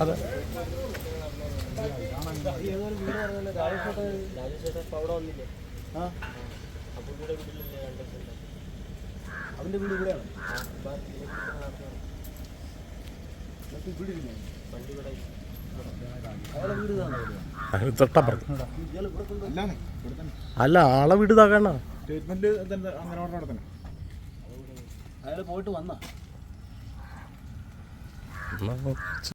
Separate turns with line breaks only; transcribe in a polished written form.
അതെ
അവന്റെ വീട് ഇവിടെയാണ്.
അല്ല ആളെ വീട് ഇതാക്കണ്ട.
സ്റ്റേറ്റ്മെന്റ് അങ്ങനെ അവിടെ തന്നെ അയാൾ പോയിട്ട് വന്ന